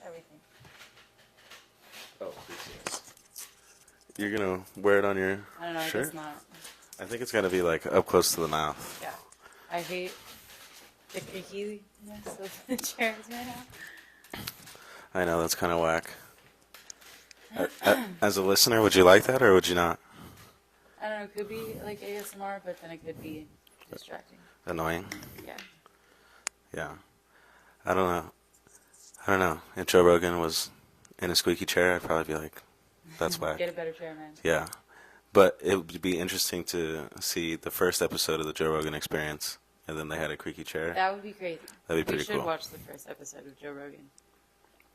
everything. Oh, appreciate it. You're gonna wear it on your I don't know, shirt? I guess not. I think it's gotta be like up close to the mouth. Yeah. I hate the creakiness of the chairs right now. I know, that's kind of whack. As a listener, would you like that or would you not? I don't know, it could be like ASMR, but then it could be distracting. Annoying? Yeah. Yeah. I don't know. If Joe Rogan was in a squeaky chair, I'd probably be like, that's whack. Get a better chair, man. Yeah. But it would be interesting to see the first episode of the Joe Rogan Experience, and then they had a creaky chair. That would be crazy. That'd be pretty cool. We should watch the first episode of Joe Rogan.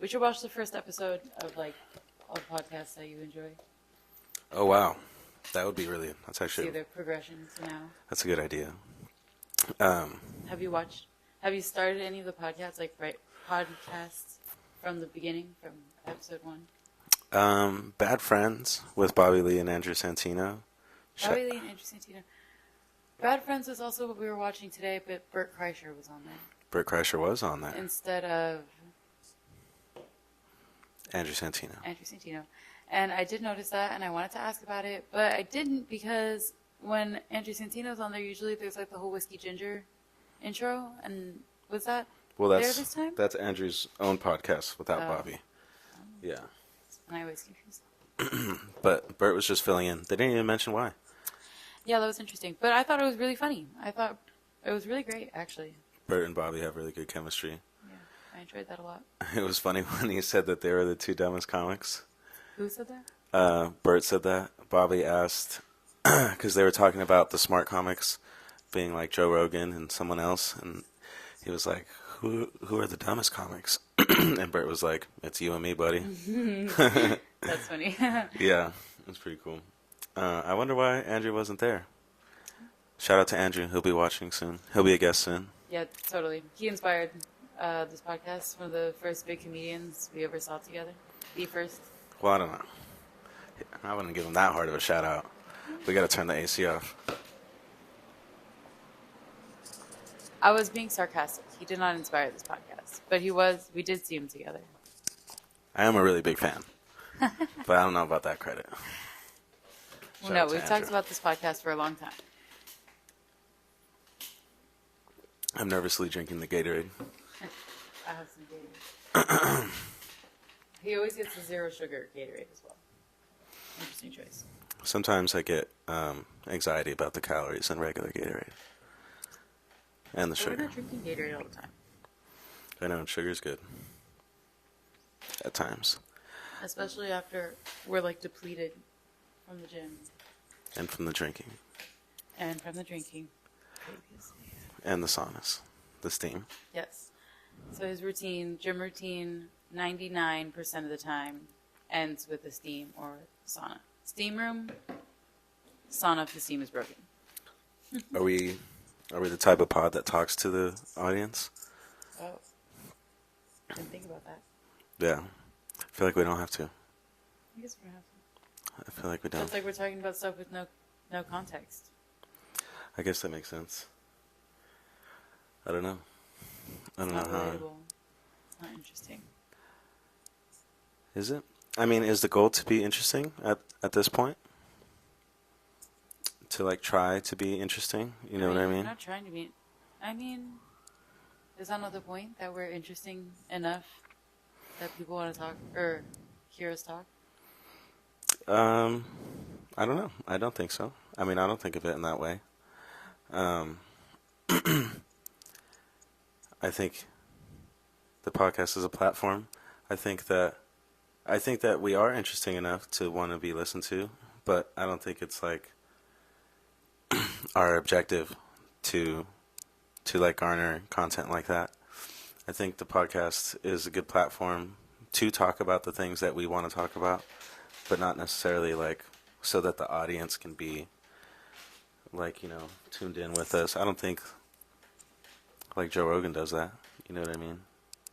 We should watch the first episode of, like, all the podcasts that you enjoy. Oh, wow. That would be really, that's actually, See the progression to now. that's a good idea. Have you started any of the podcasts, like, podcasts from the beginning, from episode 1? Bad Friends with Bobby Lee and Andrew Santino. Bobby Lee and Andrew Santino. Bad Friends was also what we were watching today, but Bert Kreischer was on there. Bert Kreischer was on there. Instead of Andrew Santino. Andrew Santino. And I did notice that, and I wanted to ask about it, but I didn't because when Andrew Santino's on there, usually there's like the whole Whiskey Ginger intro, and was that there this time? That's Andrew's own podcast without Bobby. Yeah. And I always confuse. But Bert was just filling in. They didn't even mention why. Yeah, that was interesting. But I thought it was really funny. I thought it was really great, actually. Bert and Bobby have really good chemistry. Yeah, I enjoyed that a lot. It was funny when he said that they were the two dumbest comics. Who said that? Bert said that. Bobby asked, because they were talking about the smart comics being like Joe Rogan and someone else, and he was like, who are the dumbest comics? And Bert was like, it's you and me, buddy. That's funny. Yeah, it's pretty cool. I wonder why Andrew wasn't there. Shout out to Andrew. He'll be watching soon. He'll be a guest soon. Yeah, totally. He inspired this podcast. One of the first big comedians we ever saw together. The first. Well, I don't know. I wouldn't give him that hard of a shout out. We got to turn the AC off. I was being sarcastic. He did not inspire this podcast, but we did see him together. I am a really big fan, but I don't know about that credit. Well, no, we've talked about this podcast for a long time. I'm nervously drinking the Gatorade. I have some Gatorade. He always gets the zero sugar Gatorade as well. Interesting choice. Sometimes I get anxiety about the calories in regular Gatorade. And the sugar. We're not drinking Gatorade all the time. I know, sugar's good. At times. Especially after we're, like, depleted from the gym. And from the drinking. And from the drinking previously. And the saunas. The steam. Yes. So his gym routine, 99% of the time ends with a steam or sauna. Steam room, sauna if the steam is broken. Are we the type of pod that talks to the audience? Oh. Didn't think about that. Yeah. I feel like we don't have to. I guess we don't have to. I feel like we don't. It's like we're talking about stuff with no context. I guess that makes sense. I don't know. I don't It's know not how. relatable. It's not interesting. Is it? I mean, is the goal to be interesting at this point? To like try to be interesting? You know what I mean? We're not trying to be. I mean, is that not the point? That we're interesting enough that people want to talk or hear us talk? I don't know. I don't think so. I mean, I don't think of it in that way. I think the podcast is a platform. I think that we are interesting enough to want to be listened to, but I don't think it's like our objective to like garner content like that. I think the podcast is a good platform to talk about the things that we want to talk about, but not necessarily like so that the audience can be like, tuned in with us. I don't think like Joe Rogan does that. You know what I mean?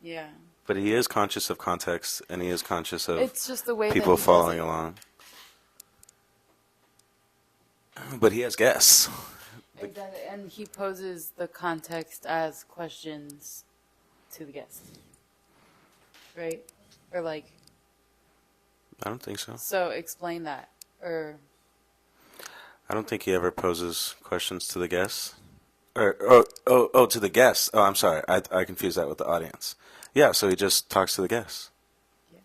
Yeah. But he is conscious of context, and he is conscious of It's just the way people that he following does it. along. But he has guests. Exactly, and he poses the context as questions to the guests. Right? Or like... I don't think so. So explain that. Or... I don't think he ever poses questions to the guests. To the guests. Oh, I'm sorry. I confused that with the audience. Yeah, so he just talks to the guests.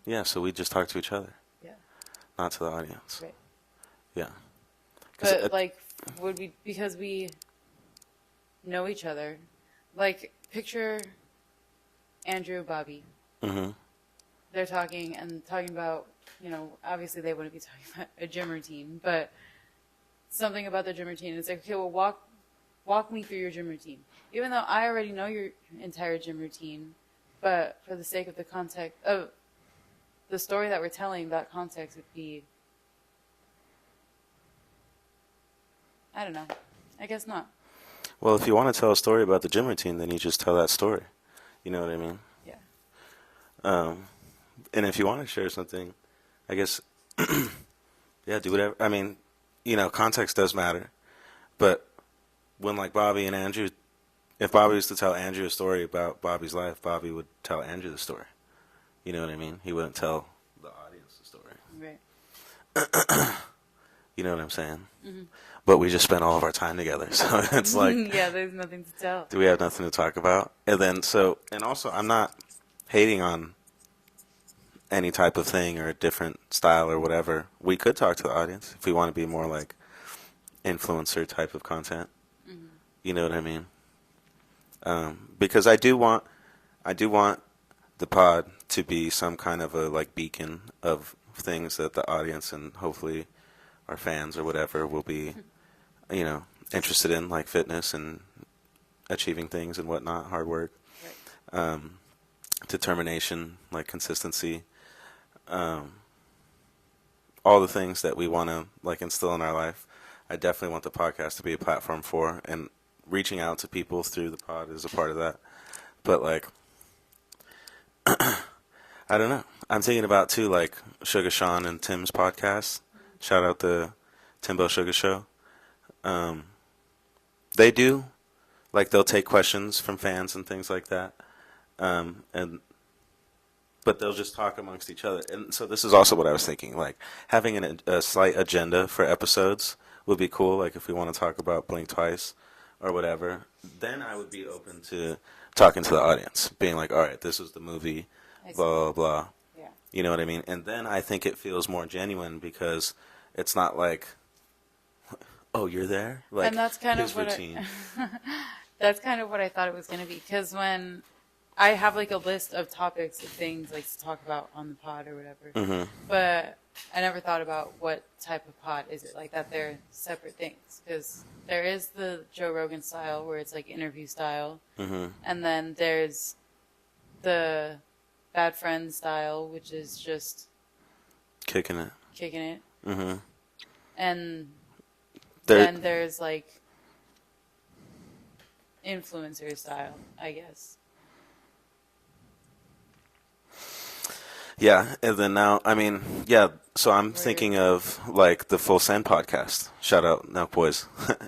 Yeah, so we just talk to each other. Yeah. Not to the audience. Right. Yeah. But, would we, because we know each other, picture Andrew, Bobby. Mm-hmm. They're talking about, obviously they wouldn't be talking about a gym routine, but something about the gym routine. It's like, okay, well, walk me through your gym routine. Even though I already know your entire gym routine, but for the sake of the context of the story that we're telling, that context would be, I don't know. I guess not. Well, if you want to tell a story about the gym routine, then you just tell that story. You know what I mean? Yeah. And if you want to share something, I guess, yeah, do whatever. I mean, context does matter. But when, Bobby and Andrew, if Bobby was to tell Andrew a story about Bobby's life, Bobby would tell Andrew the story. You know what I mean? He wouldn't tell the audience the story. Right. You know what I'm saying? Mm-hmm. But we just spent all of our time together, so it's like... yeah, there's nothing to tell. Do we have nothing to talk about? And also, I'm not hating on any type of thing or a different style or whatever. We could talk to the audience if we want to be more influencer type of content. Mm-hmm. You know what I mean? Because I do want the pod to be some kind of a beacon of things that the audience and hopefully our fans or whatever will be, interested in, like fitness and achieving things and whatnot, hard work, right. Determination, consistency, all the things that we want to instill in our life. I definitely want the podcast to be a platform for, and reaching out to people through the pod is a part of that. But I don't know. I'm thinking about too, Sugar Sean and Tim's podcast. Shout out the Timbo Sugar Show. They do, they'll take questions from fans and things like that, but they'll just talk amongst each other. And so this is also what I was thinking, having a slight agenda for episodes would be cool. If we want to talk about Blink Twice or whatever, then I would be open to talking to the audience, being all right, this is the movie, blah, blah, blah. Yeah. You know what I mean? And then I think it feels more genuine because it's not oh, you're there? And that's kind of what that's kind of what I thought it was going to be. Because when I have a list of topics of things to talk about on the pod or whatever, mm-hmm. but I never thought about what type of pod is it, that they're separate things. Because there is the Joe Rogan style where it's interview style, mm-hmm. and then there's the Bad Friends style, which is just kicking it. Mm-hmm. And then there's influencer style, I guess. Yeah, and then now, so I'm thinking of the Full Send podcast. Shout out Nelk Boys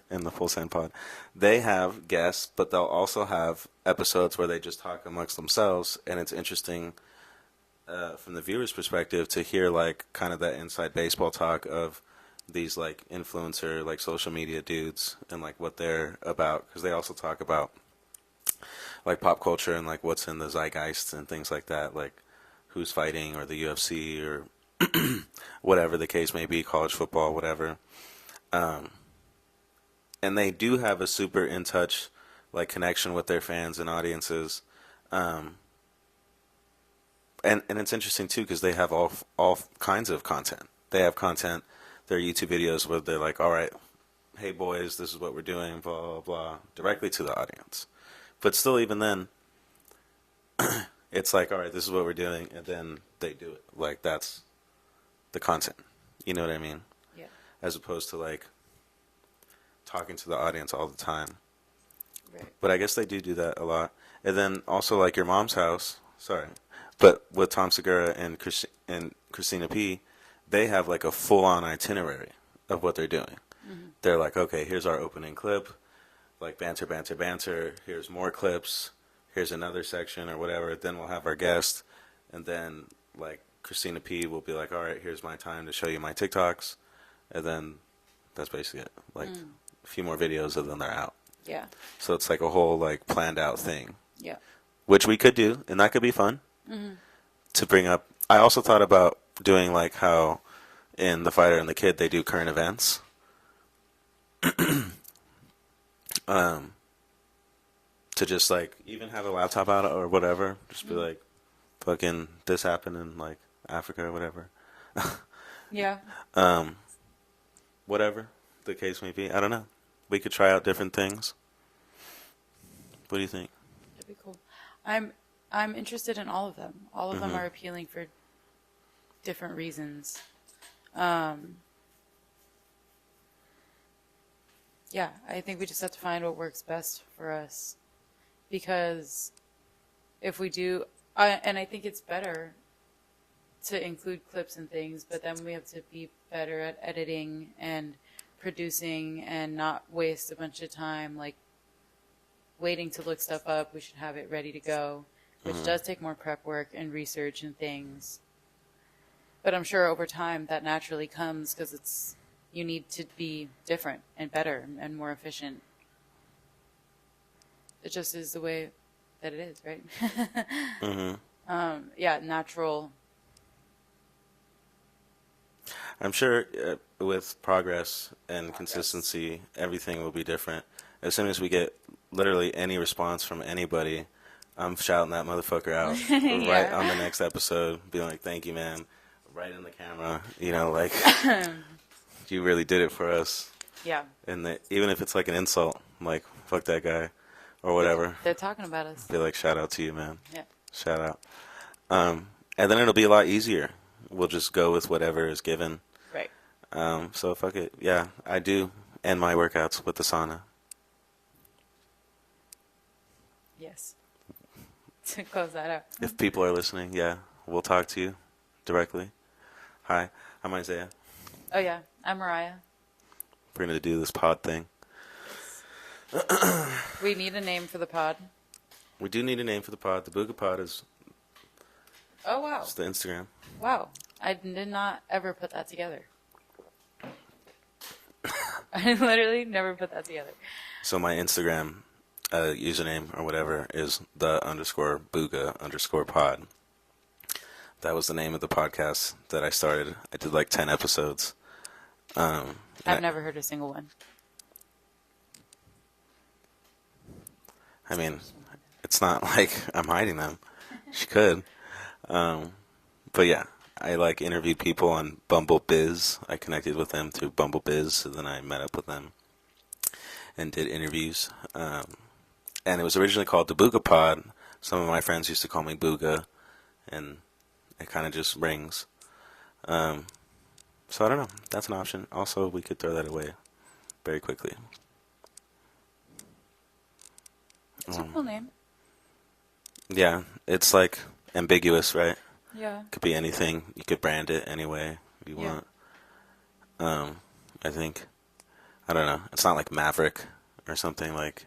in the Full Send pod. They have guests, but they'll also have episodes where they just talk amongst themselves, and it's interesting from the viewer's perspective to hear kind of that inside baseball talk of these influencer social media dudes and what they're about, because they also talk about pop culture and what's in the zeitgeist and things like that, who's fighting or the UFC or whatever the case may be, college football, whatever. And they do have a super in touch connection with their fans and audiences. And it's interesting too because they have all kinds of content. They have content. Their YouTube videos where they're all right, hey boys, this is what we're doing, blah, blah, blah, directly to the audience. But still, even then, it's all right, this is what we're doing, and then they do it. That's the content. You know what I mean? Yeah. As opposed to, talking to the audience all the time. Right. But I guess they do that a lot. And then also, Your Mom's House, but with Tom Segura and Christina P., they have a full-on itinerary of what they're doing. Mm-hmm. They're okay, here's our opening clip, banter, banter, banter. Here's more clips. Here's another section or whatever. Then we'll have our guest, and then like Christina P will be like, all right, here's my time to show you my TikToks, and then that's basically it. Like a few more videos, and then they're out. Yeah. So it's like a whole like planned out thing. Yeah. Which we could do, and that could be fun to bring up. I also thought about doing like how in The Fighter and the Kid they do current events. To just like even have a laptop out or whatever, just be like, fucking this happened in like Africa or whatever. Yeah. Whatever the case may be, I don't know. We could try out different things. What do you think? That'd be cool. I'm interested in all of them. All of them are appealing for different reasons. Yeah, I think we just have to find what works best for us. Because if we do, and I think it's better to include clips and things, but then we have to be better at editing and producing and not waste a bunch of time, like waiting to look stuff up. We should have it ready to go, which does take more prep work and research and things. But I'm sure over time that naturally comes because you need to be different and better and more efficient. It just is the way that it is, right? Yeah, natural. I'm sure with progress and consistency, everything will be different. As soon as we get literally any response from anybody, I'm shouting that motherfucker out right on the next episode, being like, thank you, man, right in the camera, you know, like, you really did it for us. Yeah. And even if it's like an insult, like, fuck that guy, or whatever. They're talking about us. Be like, shout out to you, man. Yeah. Shout out. And then it'll be a lot easier. We'll just go with whatever is given. Right. So fuck it. Yeah, I do end my workouts with the sauna. Yes. To close that out. If people are listening, yeah, we'll talk to you directly. Hi, I'm Isaiah. Oh, yeah. I'm Mariah. We're going to do this pod thing. We need a name for the pod. We do need a name for the pod. The Booga Pod is Oh, wow. the Instagram. Wow. I did not ever put that together. I literally never put that together. So my Instagram username or whatever is _Booga_pod. That was the name of the podcast that I started. I did like 10 episodes. I've never heard a single one. I mean, it's not like I'm hiding them. She could. But yeah, I like interviewed people on Bumble Biz. I connected with them through Bumble Biz, so then I met up with them and did interviews. And it was originally called the Booga Pod. Some of my friends used to call me Booga, and it kind of just rings. So I don't know. That's an option. Also, we could throw that away very quickly. It's a cool name. Yeah, it's like ambiguous, right? Yeah. Could be anything. You could brand it any way you want. I think. I don't know. It's not like Maverick or something like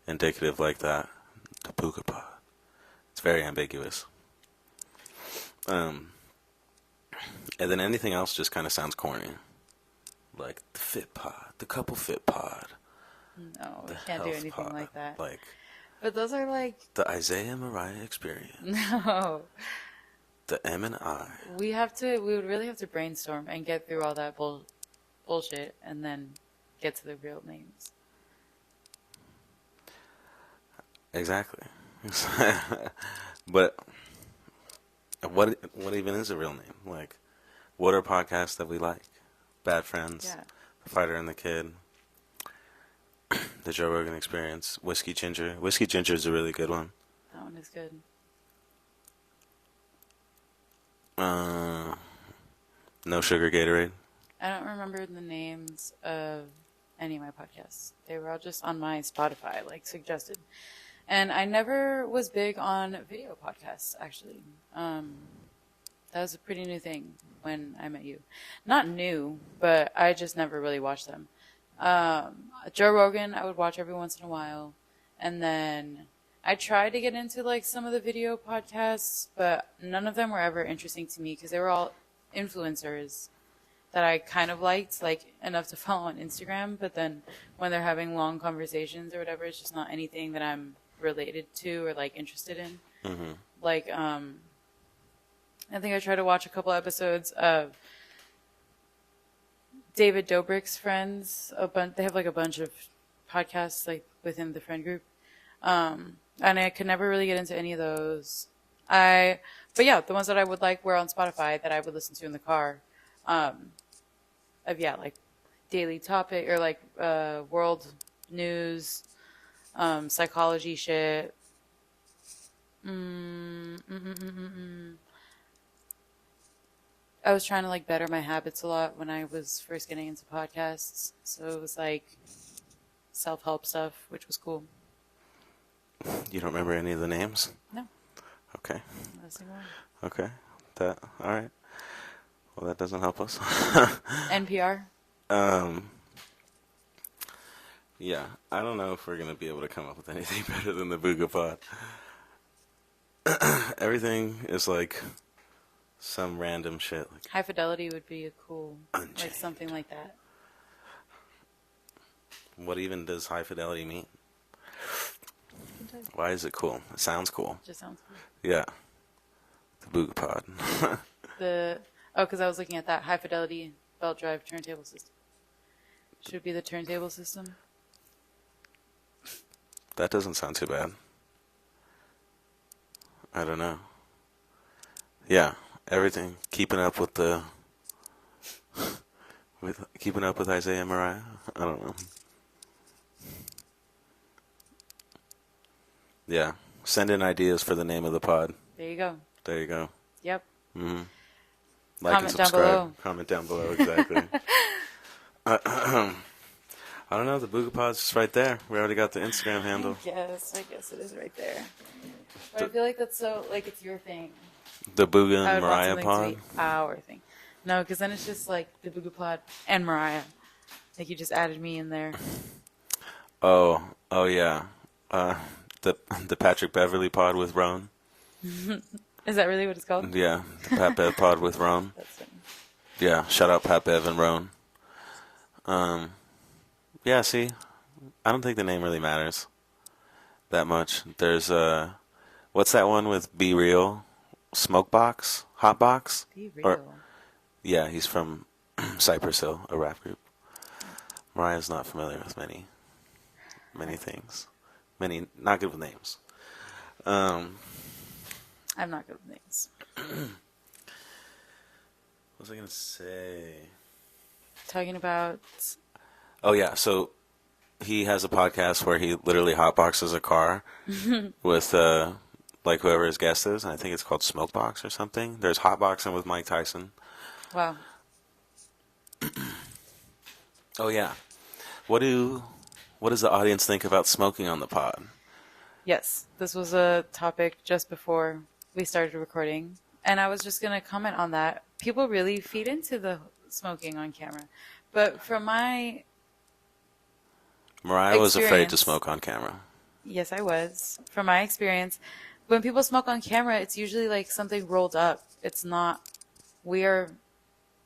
indicative like that. The Booga Pod. It's very ambiguous. And then anything else just kind of sounds corny. Like the Fit Pod, the Couple Fit Pod. No, we can't do anything pod, like that. Like But those are like the Isaiah Mariah Experience. no. The M&I. We would really have to brainstorm and get through all that bullshit and then get to the real names. Exactly. But what even is a real name? Like, what are podcasts that we like? Bad Friends, Yeah. The Fighter and the Kid, The Joe Rogan Experience, Whiskey Ginger. Whiskey Ginger is a really good one. That one is good. No Sugar Gatorade. I don't remember the names of any of my podcasts. They were all just on my Spotify, like suggested. And I never was big on video podcasts, actually. That was a pretty new thing when I met you. Not new, but I just never really watched them. Joe Rogan, I would watch every once in a while. And then I tried to get into like some of the video podcasts, but none of them were ever interesting to me because they were all influencers that I kind of liked, like enough to follow on Instagram. But then when they're having long conversations or whatever, it's just not anything that I'm related to or like interested in. Mm-hmm. Like, I think I tried to watch a couple episodes of David Dobrik's friends. They have like a bunch of podcasts like within the friend group. And I could never really get into any of those. But yeah, the ones that I would like were on Spotify that I would listen to in the car. Like Daily Topic or like world news, psychology shit. I was trying to like better my habits a lot when I was first getting into podcasts. So it was like self-help stuff, which was cool. You don't remember any of the names? No. Okay. Not a single one. Okay. All right. Well, that doesn't help us. NPR? Yeah. I don't know if we're going to be able to come up with anything better than the Booga Pod. Everything is like some random shit. Like High Fidelity would be a cool, Unchained. like something like that. What even does high fidelity mean? Why is it cool? It sounds cool. Just sounds cool. Yeah. The Booga Pod. Because I was looking at that High Fidelity belt drive turntable system. Should be the turntable system. That doesn't sound too bad. I don't know. Yeah, everything. Keeping up with Isaiah and Mariah. I don't know. Yeah. Send in ideas for the name of the pod. There you go. There you go. Yep. Mm-hmm. Like Comment and subscribe. down below. Comment down below, exactly. I don't know. The Booga Pod's just right there. We already got the Instagram handle. I guess it is right there. But I feel like that's so, like, it's your thing. The Booga I and would want Mariah something Pod? to be our thing. No, because then it's just like the Booga Pod and Mariah. Like you just added me in there. Oh yeah. The Patrick Beverly Pod with Ron. Is that really what it's called? Yeah, the Pat Bev Pod with Ron. That's funny. Yeah, shout out Pat Bev and Ron. Yeah, see, I don't think the name really matters that much. There's what's that one with Be Real, Smokebox, Hotbox? Be real. Yeah, he's from Cypress Hill, a rap group. Mariah's not familiar with many things. Many, not good with names. I'm not good with names. What was I going to say? Talking about... Oh, yeah, so he has a podcast where he literally hotboxes a car with, like, whoever his guest is, and I think it's called Smokebox or something. There's Hotboxing with Mike Tyson. Wow. Oh, yeah. What does the audience think about smoking on the pod? Yes, this was a topic just before we started recording, and I was just going to comment on that. People really feed into the smoking on camera, but from my Mariah was afraid to smoke on camera. Yes, I was. From my experience, when people smoke on camera, it's usually like something rolled up. It's not. We are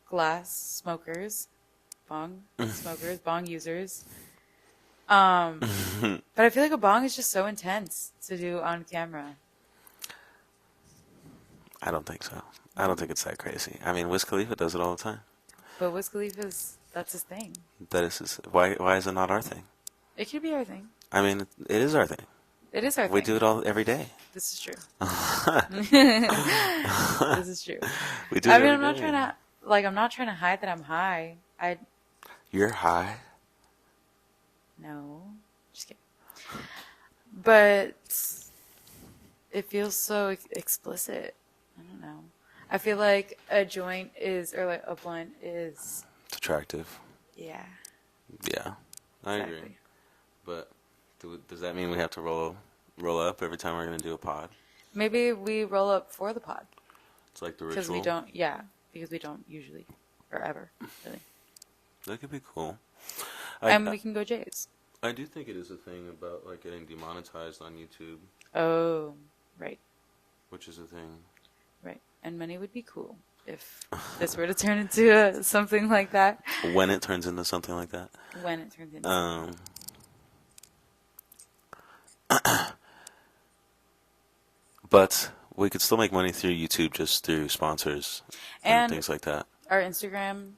glass smokers, bong smokers, bong users. But I feel like a bong is just so intense to do on camera. I don't think so. I don't think it's that crazy. I mean, Wiz Khalifa does it all the time. But Wiz Khalifa's, that's his thing. That is his, why is it not our thing? It could be our thing. I mean, it is our thing. It is our thing. We do it every day. This is true. This is true. We do. I mean, I'm not trying to hide that I'm high. You're high? No, just kidding. But it feels so explicit. I don't know. I feel like a joint or like a blunt is... It's attractive. Yeah. Yeah, I agree. But does that mean we have to roll up every time we're going to do a pod? Maybe we roll up for the pod. It's like the ritual? Because we don't usually, or ever, really. That could be cool. And we can go Jays. I do think it is a thing about like getting demonetized on YouTube. Oh, right. Which is a thing. Right. And money would be cool if this were to turn into something like that. When it turns into something like that. When it turns into But we could still make money through YouTube, just through sponsors and things like that. Our Instagram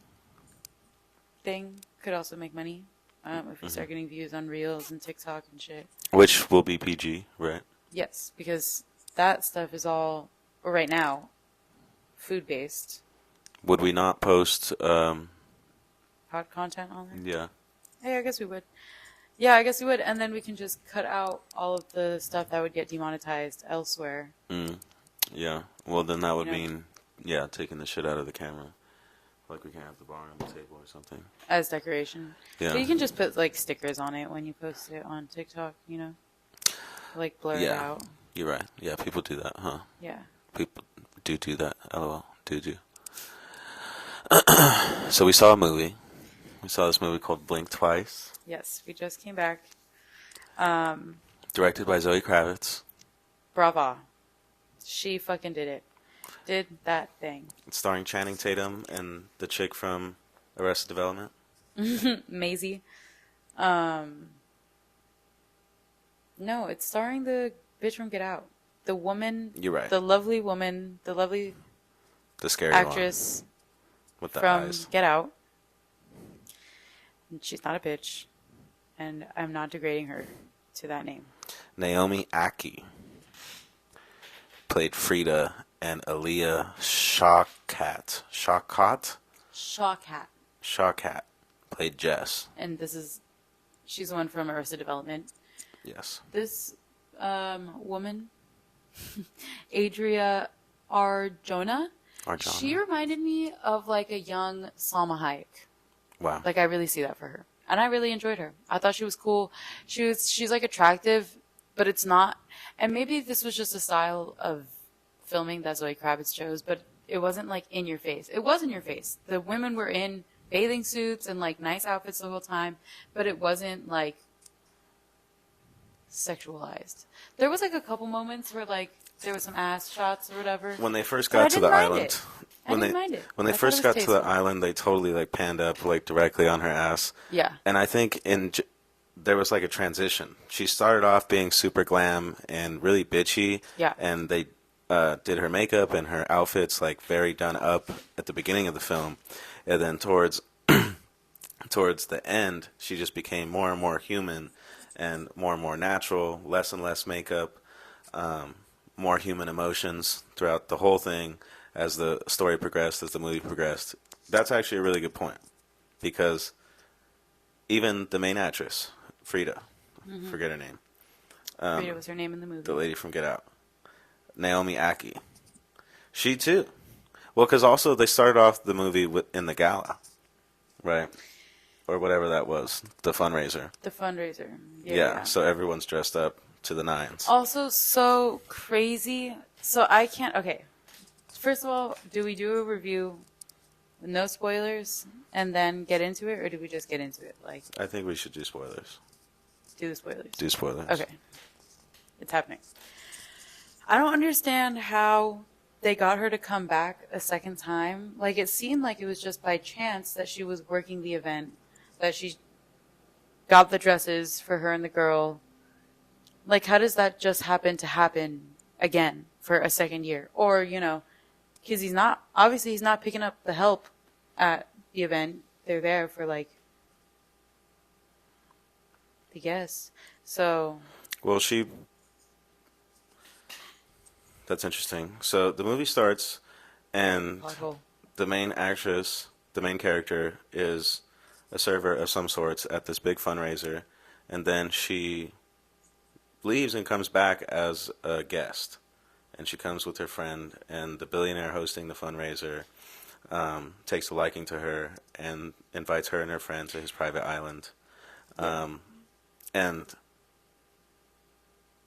thing could also make money if we start getting views on Reels and TikTok and shit. Which will be PG, right? Yes, because that stuff is all, or right now, food-based. Would we not post... hot content on there? Yeah. Hey, I guess we would. Yeah, I guess we would. And then we can just cut out all of the stuff that would get demonetized elsewhere. Yeah. Well, then that would mean, taking the shit out of the camera. Like we can have the bar on the table or something. As decoration. Yeah. But you can just put, like, stickers on it when you post it on TikTok, you know? Like, blur it out. You're right. Yeah, people do that, huh? Yeah. People do that. LOL. Do. So we saw a movie. We saw this movie called Blink Twice. Yes, we just came back. Directed by Zoe Kravitz. Brava. She fucking did it. Did that thing. It's starring Channing Tatum and the chick from Arrested Development. Maisie. No, it's starring the bitch from Get Out. The woman. You're right. The lovely woman. The lovely scary actress one. With the from eyes. Get Out. And she's not a bitch. And I'm not degrading her to that name. Naomi Ackie played Frida, and Aaliyah Shawkat played Jess. And she's the one from Arrested Development. Yes. This woman, Adria Arjona, she reminded me of like a young Salma Hayek. Wow. Like I really see that for her. And I really enjoyed her. I thought she was cool. She's like attractive, but it's not. And maybe this was just a style of filming that Zoe Kravitz chose, but it wasn't like in your face. It was in your face. The women were in bathing suits and like nice outfits the whole time, but it wasn't like sexualized. There was like a couple moments where like there was some ass shots or whatever. When they first got to the island. I didn't mind it. When they first got to the island, they totally like panned up like directly on her ass. Yeah. And I think there was like a transition. She started off being super glam and really bitchy. Yeah. And they did her makeup and her outfits like very done up at the beginning of the film, and then towards the end, she just became more and more human and more natural, less and less makeup, more human emotions throughout the whole thing. As the story progressed, as the movie progressed. That's actually a really good point. Because even the main actress, Frida, forget her name. Frida was her name in the movie. The lady from Get Out. Naomi Ackie. She too. Well, because also they started off the movie in the gala. Right? Or whatever that was. The fundraiser. The fundraiser. Yeah, so everyone's dressed up to the nines. Also so crazy. So I can't... Okay. First of all, do we do a review with no spoilers and then get into it, or do we just get into it? Like, I think we should do spoilers. Do the spoilers. Do spoilers. Okay. It's happening. I don't understand how they got her to come back a second time. Like, it seemed like it was just by chance that she was working the event, that she got the dresses for her and the girl. Like, how does that just happen to happen again for a second year? Or, you know... Because he's not picking up the help at the event. They're there for like the guests. So. Well, that's interesting. So the movie starts and the main actress, the main character is a server of some sorts at this big fundraiser. And then she leaves and comes back as a guest. And she comes with her friend, and the billionaire hosting the fundraiser takes a liking to her and invites her and her friend to his private island. And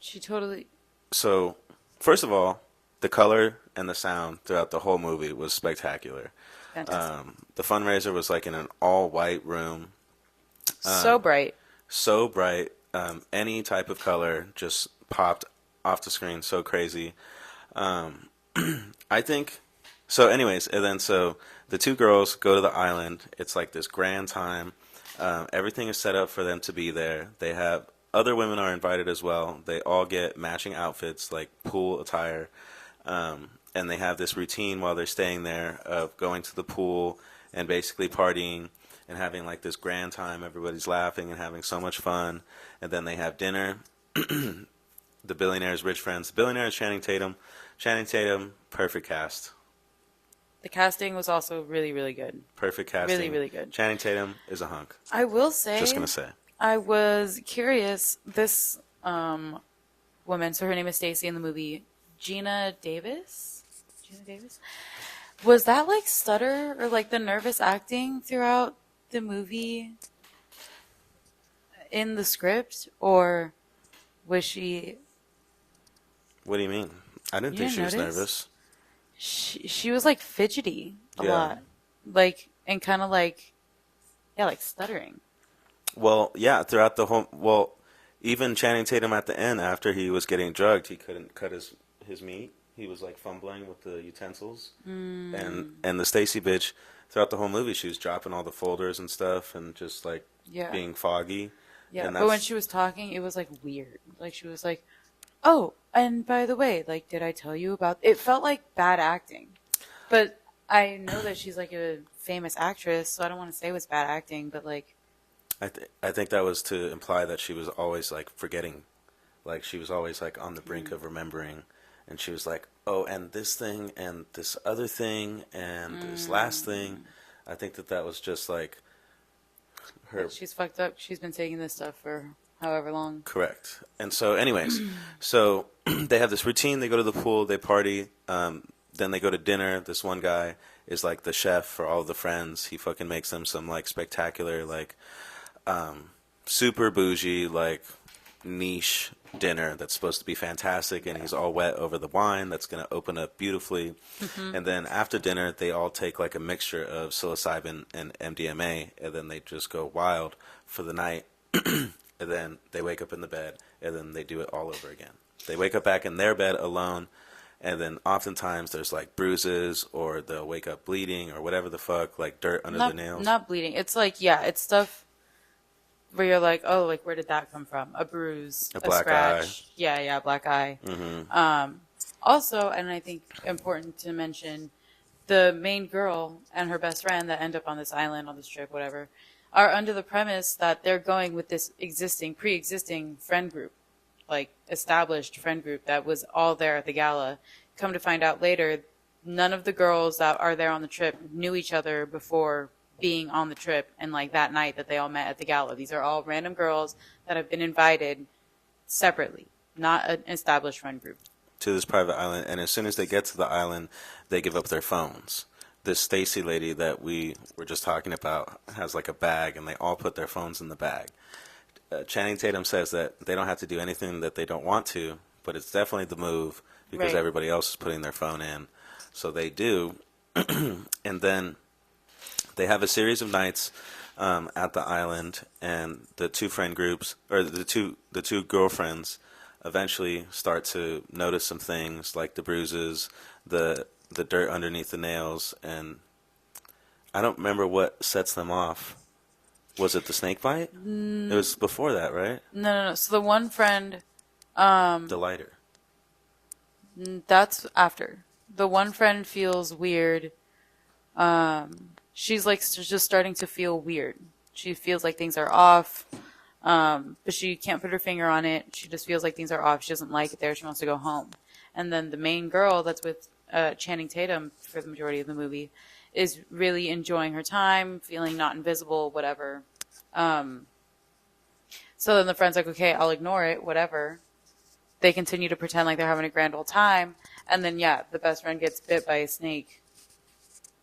she totally... So, first of all, the color and the sound throughout the whole movie was spectacular. Fantastic. The fundraiser was like in an all-white room. So bright. So bright. Any type of color just popped off the screen so crazy. I think so. Anyways, and then so the two girls go to the island. It's like this grand time. Everything is set up for them to be there. They have other women are invited as well. They all get matching outfits, like pool attire, and they have this routine while they're staying there of going to the pool and basically partying and having like this grand time. Everybody's laughing and having so much fun, and then they have dinner. The billionaire's rich friends. The billionaire is Channing Tatum. Channing Tatum, perfect cast. The casting was also really, really good. Perfect casting. Really, really good. Channing Tatum is a hunk. I will say. Just gonna say. I was curious. This woman, so her name is Stacy in the movie, Gina Davis. Gina Davis. Was that like stutter or like the nervous acting throughout the movie in the script, or was she? What do you mean? I didn't think she was nervous. She was like fidgety a lot, like, and kind of like, like stuttering. Well, yeah, throughout the whole, well, even Channing Tatum at the end, after he was getting drugged, he couldn't cut his meat. He was like fumbling with the utensils, and the Stacy bitch throughout the whole movie, she was dropping all the folders and stuff, and just like being foggy. Yeah, but when she was talking, it was like weird. Like she was like, "Oh, and by the way, like, did I tell you about?" It felt like bad acting, but I know that she's like a famous actress, so I don't want to say it was bad acting, but like, I think that was to imply that she was always like forgetting, like she was always like on the brink of remembering, and she was like, "Oh, and this thing, and this other thing, and this last thing." I think that was just like her. She's fucked up. She's been taking this stuff for however long. Correct. And so, anyways, so they have this routine. They go to the pool. They party. Then they go to dinner. This one guy is like the chef for all of the friends. He fucking makes them some like spectacular, like super bougie, like niche dinner that's supposed to be fantastic, and he's all wet over the wine that's going to open up beautifully. And then after dinner, they all take like a mixture of psilocybin and MDMA, and then they just go wild for the night. And then they wake up in the bed, and then they do it all over again. They wake up back in their bed alone, and then oftentimes there's like bruises, or they'll wake up bleeding, or whatever the fuck, like dirt under the nails. Not bleeding. It's like, it's stuff where you're like, oh, like, where did that come from? A bruise, a black scratch. Eye. Yeah, black eye. Also, and I think important to mention, the main girl and her best friend that end up on this island, on this trip, whatever, are under the premise that they're going with this pre-existing friend group, like established friend group that was all there at the gala. Come to find out later, none of the girls that are there on the trip knew each other before being on the trip and like that night that they all met at the gala. These are all random girls that have been invited separately, not an established friend group. To this private island, and as soon as they get to the island, they give up their phones. This Stacy lady that we were just talking about has like a bag, and they all put their phones in the bag. Channing Tatum says that they don't have to do anything that they don't want to, but it's definitely the move because everybody else is putting their phone in. So they do, and then they have a series of nights at the island, and the two friend groups, or the two girlfriends, eventually start to notice some things like the bruises, the dirt underneath the nails, and I don't remember what sets them off. Was it the snake bite? It was before that, right? No. So the one friend, the lighter. That's after. The one friend feels weird. She's like just starting to feel weird. She feels like things are off, but she can't put her finger on it. She just feels like things are off. She doesn't like it there. She wants to go home. And then the main girl that's with Channing Tatum for the majority of the movie is really enjoying her time, feeling not invisible, whatever. So then the friend's like, okay, I'll ignore it, whatever. They continue to pretend like they're having a grand old time. And then, the best friend gets bit by a snake.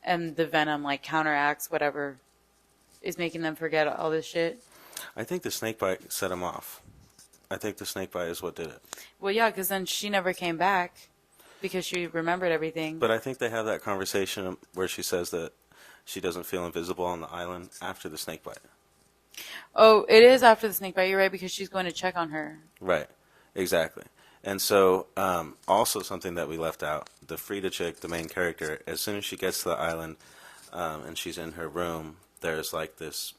And the venom, like, counteracts whatever is making them forget all this shit. I think the snake bite set him off. I think the snake bite is what did it. Well, yeah, because then she never came back because she remembered everything. But I think they have that conversation where she says that she doesn't feel invisible on the island after the snake bite. Oh, it is after the snake bite. You're right, because she's going to check on her. Right, exactly. And so, also something that we left out, the Frida chick, the main character, as soon as she gets to the island, and she's in her room, there's like this,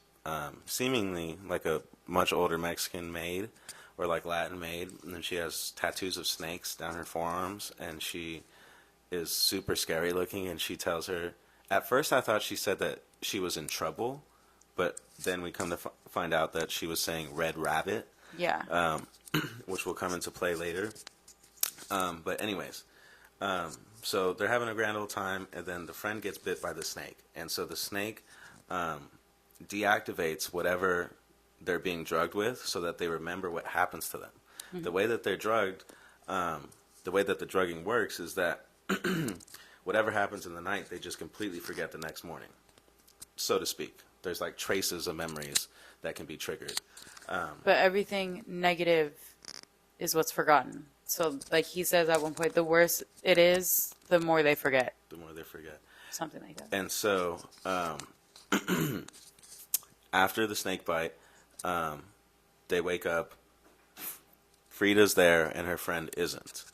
seemingly like a much older Mexican maid, or like Latin maid, and then she has tattoos of snakes down her forearms, and she is super scary looking, and she tells her, at first I thought she said that she was in trouble, but then we come to find out that she was saying Red Rabbit. Yeah. Which will come into play later. But anyways, so they're having a grand old time, and then the friend gets bit by the snake. And so the snake deactivates whatever they're being drugged with so that they remember what happens to them. Mm-hmm. The way that they're drugged, the way that the drugging works is that whatever happens in the night, they just completely forget the next morning, so to speak. There's like traces of memories that can be triggered. But everything negative is what's forgotten. So, like he says at one point, the worse it is, the more they forget. The more they forget. Something like that. And so, after the snake bite, they wake up. Frida's there, and her friend isn't.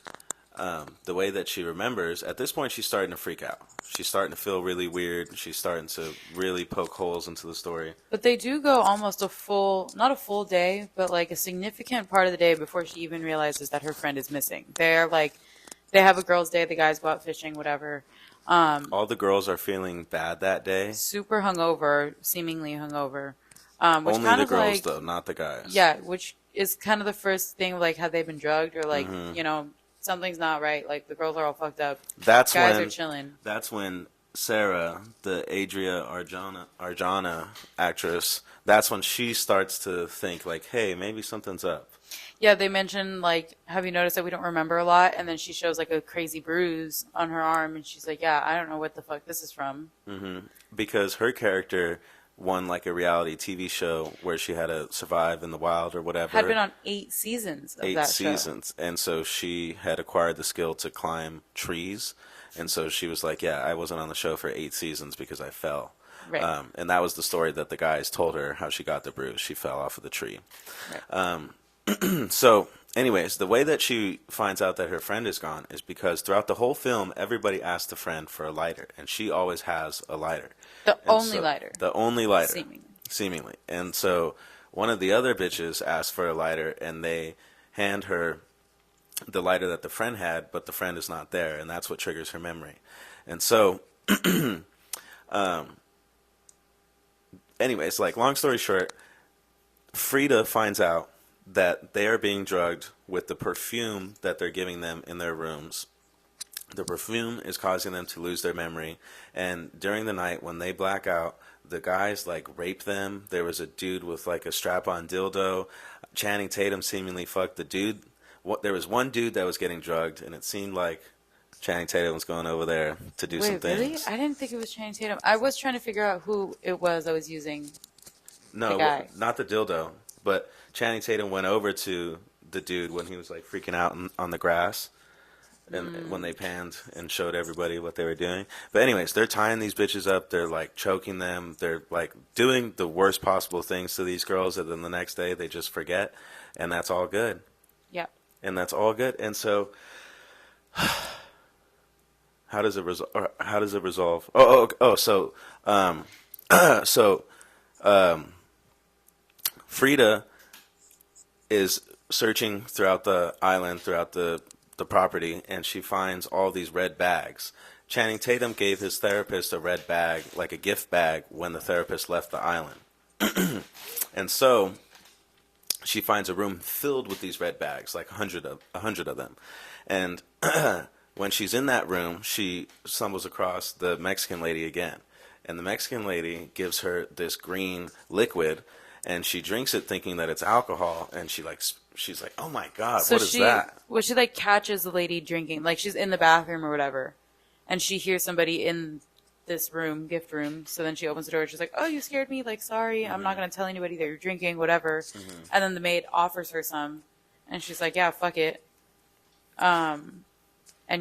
The way that she remembers, at this point, she's starting to freak out. She's starting to feel really weird. She's starting to really poke holes into the story. But they do go almost not a full day, but like a significant part of the day before she even realizes that her friend is missing. They're like, they have a girls' day, the guys go out fishing, whatever. All the girls are feeling bad that day. Super hungover, seemingly hungover. Which only the girls, though, not the guys. Yeah, which is kind of the first thing, like, have they been drugged or like, you know, something's not right. Like, the girls are all fucked up. Guys are chilling. That's when Sarah, the Adria Arjona actress, that's when she starts to think, like, hey, maybe something's up. Yeah, they mention, like, have you noticed that we don't remember a lot? And then she shows, like, a crazy bruise on her arm, and she's like, yeah, I don't know what the fuck this is from. Mm-hmm. Because her character won, like, a reality TV show where she had to survive in the wild or whatever. Had been on 8 seasons of that show. 8 seasons. And so she had acquired the skill to climb trees. And so she was like, yeah, I wasn't on the show for 8 seasons because I fell. Right. And that was the story that the guys told her, how she got the bruise. She fell off of the tree. Right. So, anyways, the way that she finds out that her friend is gone is because throughout the whole film, everybody asks the friend for a lighter. And she always has a lighter. The only lighter. The only lighter. Seemingly. And so one of the other bitches asks for a lighter, and they hand her the lighter that the friend had, but the friend is not there, and that's what triggers her memory. And so, anyways, like, long story short, Frida finds out that they are being drugged with the perfume that they're giving them in their rooms. The perfume is causing them to lose their memory, and during the night when they black out, the guys like rape them. There was a dude with like a strap-on dildo. Channing Tatum seemingly fucked the dude. There was one dude that was getting drugged, and it seemed like Channing Tatum was going over there to do some things. Really? I didn't think it was Channing Tatum. I was trying to figure out who it was that was using the guy. Not the dildo, but Channing Tatum went over to the dude when he was like freaking out on the grass. And when they panned and showed everybody what they were doing. But anyways, they're tying these bitches up. They're like choking them. They're like doing the worst possible things to these girls. And then the next day they just forget. And that's all good. Yeah. And that's all good. And so how does it resolve? So Frida is searching throughout the island, throughout the property, and she finds all these red bags. Channing Tatum gave his therapist a red bag, like a gift bag, when the therapist left the island. And so she finds a room filled with these red bags, like 100 of them. And when she's in that room, she stumbles across the Mexican lady again. And the Mexican lady gives her this green liquid, and she drinks it thinking that it's alcohol, and she's like, oh my God, what is that? Well, she like catches the lady drinking, like she's in the bathroom or whatever, and she hears somebody in this room, gift room, so then she opens the door and she's like, oh, you scared me, like, sorry, I'm not going to tell anybody that you're drinking, whatever. And then the maid offers her some, and she's like, yeah, fuck it. And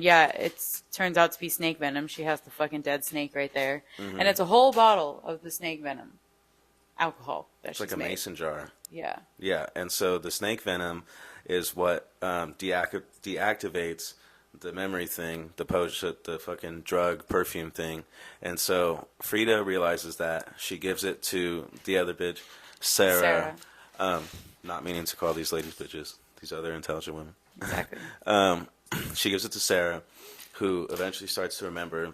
yeah, it turns out to be snake venom. She has the fucking dead snake right there. And it's a whole bottle of the snake venom. Alcohol. It's like a mason jar. Yeah. Yeah, and so the snake venom is what deactivates the memory thing, the fucking drug perfume thing. And so Frida realizes that. She gives it to the other bitch, Sarah. Not meaning to call these ladies bitches. These other intelligent women. Exactly. She gives it to Sarah, who eventually starts to remember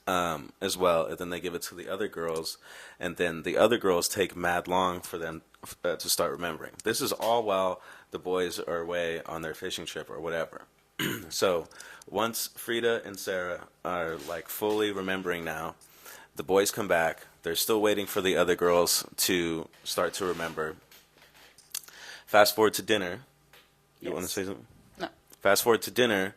as well. And then they give it to the other girls. And then the other girls take mad long for them to start remembering. This is all while the boys are away on their fishing trip or whatever. So once Frida and Sarah are like fully remembering now, the boys come back. They're still waiting for the other girls to start to remember. Fast forward to dinner. You want to say something? No. Fast forward to dinner.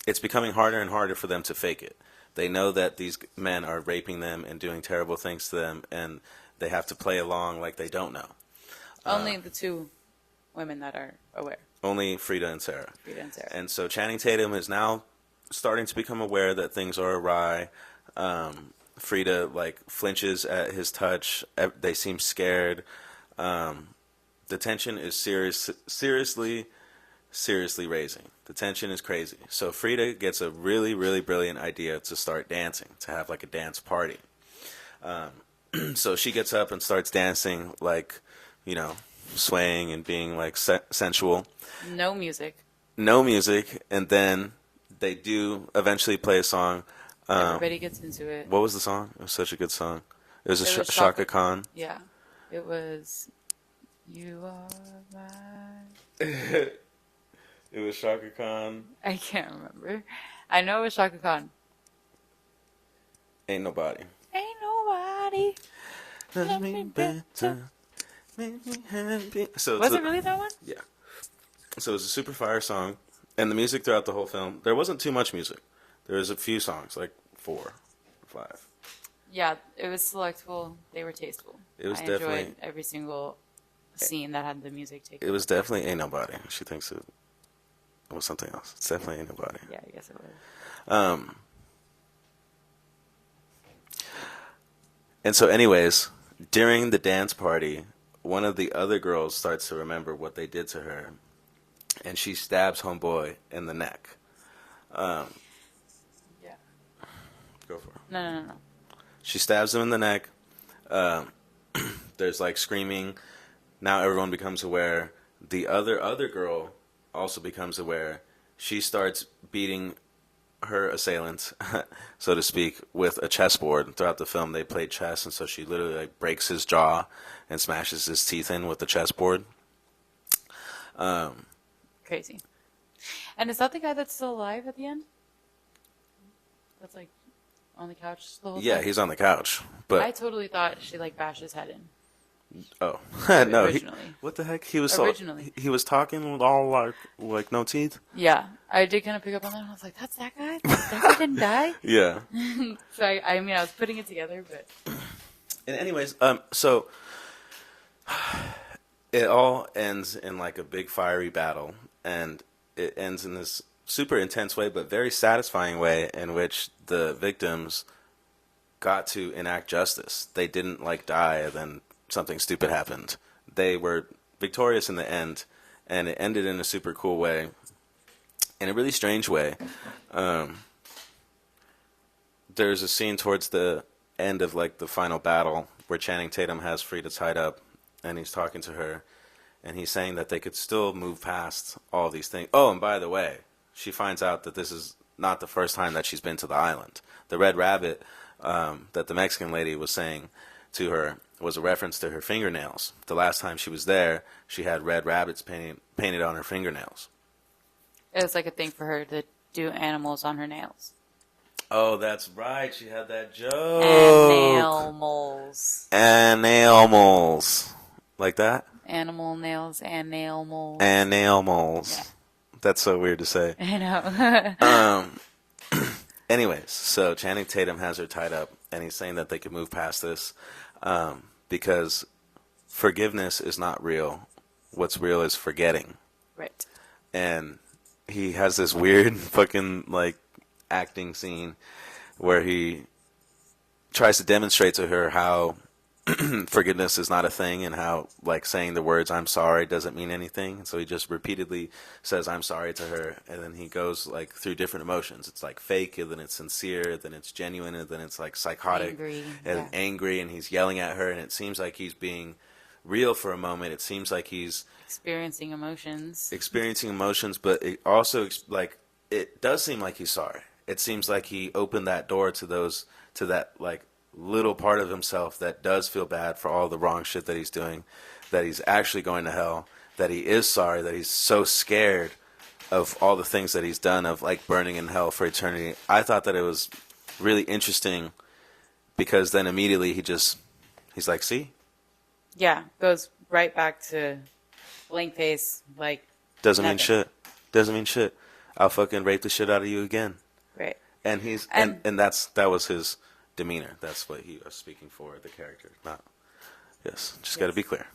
It's becoming harder and harder for them to fake it. They know that these men are raping them and doing terrible things to them, and they have to play along like they don't know. Only the two women that are aware. Only Frida and Sarah. Frida and Sarah. And so Channing Tatum is now starting to become aware that things are awry. Frida like flinches at his touch. They seem scared. The tension is seriously raising. The tension is crazy. So Frida gets a really, really brilliant idea to start dancing, to have like a dance party. So she gets up and starts dancing, like, you know, swaying and being like sensual. No music. No music, and then they do eventually play a song. Everybody gets into it. What was the song? It was such a good song. It was Shaka Khan. Yeah. It was You Are Mine. It was Shaka Khan. I can't remember. I know it was Shaka Khan. Ain't Nobody. Ain't nobody. Love me better. Make me happy. So Was it really that one? Yeah. So it was a super fire song. And the music throughout the whole film, there wasn't too much music. There was a few songs, like 4 or 5. Yeah, it was selectable. They were tasteful. It was I definitely enjoyed every single scene that had the music taken. It was definitely Ain't Nobody. She thinks it was something else. It's definitely Ain't Nobody. Yeah, I guess it was. And so anyways, during the dance party, one of the other girls starts to remember what they did to her, and she stabs homeboy in the neck. Yeah. Go for it. No. She stabs him in the neck. There's like screaming. Now everyone becomes aware. The other girl also becomes aware. She starts beating her assailant, so to speak, with a chessboard. Throughout the film, they played chess, and so she literally like breaks his jaw and smashes his teeth in with the chessboard. Crazy. And is that the guy that's still alive at the end? That's like on the couch the whole time? Yeah, he's on the couch. But I totally thought she like bashed his head in. Oh no! Originally. What the heck? He was Originally. he was talking with all like no teeth. Yeah, I did kind of pick up on that. I was like, "That's that guy. That guy didn't die." Yeah. So I mean, I was putting it together, but. And anyways, so it all ends in like a big fiery battle, and it ends in this super intense way, but very satisfying way in which the victims got to enact justice. They didn't like die and then something stupid happened. They were victorious in the end, and it ended in a super cool way, in a really strange way. There's a scene towards the end of like the final battle where Channing Tatum has Frida tied up, and he's talking to her, and he's saying that they could still move past all these things. Oh, and by the way, she finds out that this is not the first time that she's been to the island. The Red Rabbit that the Mexican lady was saying to her was a reference to her fingernails. The last time she was there, she had red rabbits painted on her fingernails. It was like a thing for her to do animals on her nails. Oh, that's right. She had that joke. Animals. Animals. Like that? Animal nails and nail moles. Animals. Yeah. That's so weird to say. I know. Anyways, so Channing Tatum has her tied up, and he's saying that they can move past this because forgiveness is not real. What's real is forgetting. Right. And he has this weird fucking like acting scene where he tries to demonstrate to her how forgiveness is not a thing, and how like saying the words "I'm sorry" doesn't mean anything. And so he just repeatedly says "I'm sorry" to her, and then he goes like through different emotions. It's like fake, and then it's sincere, then it's genuine, and then it's like psychotic and angry, and he's yelling at her, and it seems like he's being real for a moment. It seems like he's experiencing emotions, but it also like it does seem like he's sorry. It seems like he opened that door to that like little part of himself that does feel bad for all the wrong shit that he's doing, that he's actually going to hell, that he is sorry, that he's so scared of all the things that he's done, of like burning in hell for eternity. I thought that it was really interesting because then immediately he's like, see? Yeah, goes right back to blank face, like doesn't mean shit. Doesn't mean shit. I'll fucking rape the shit out of you again. Right. And he's and that was his demeanor. That's what he was speaking for, the character. Not yes. Just got to be clear.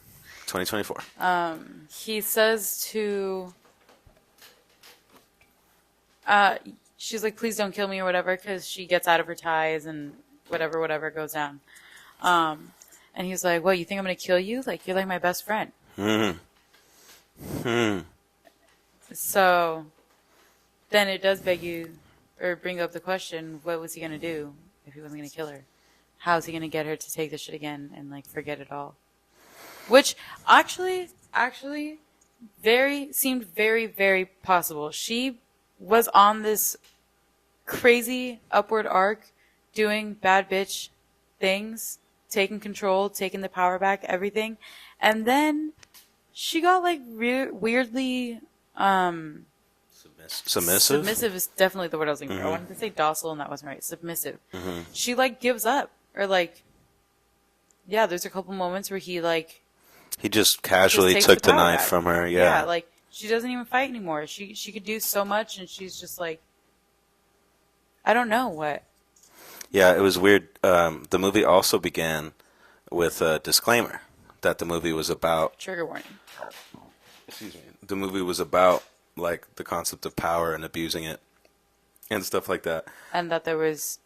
2024. He says to she's like, please don't kill me or whatever, because she gets out of her ties and whatever goes down. And he's like, what, you think I'm going to kill you? Like, you're like my best friend. So then it does bring up the question, what was he going to do if he wasn't going to kill her? How's he going to get her to take this shit again and like forget it all? Which actually seemed very, very possible. She was on this crazy upward arc doing bad bitch things, taking control, taking the power back, everything. And then she got like weirdly submissive. Submissive is definitely the word I was looking for. I wanted to say docile, and that wasn't right. Submissive. She like gives up, or like, yeah. There's a couple moments where he just casually took the knife from her. Yeah, like she doesn't even fight anymore. She could do so much, and she's just like, I don't know what. Yeah, it was weird. The movie also began with a disclaimer that the movie was about trigger warning. Excuse me. The movie was about like the concept of power and abusing it and stuff like that. And that there was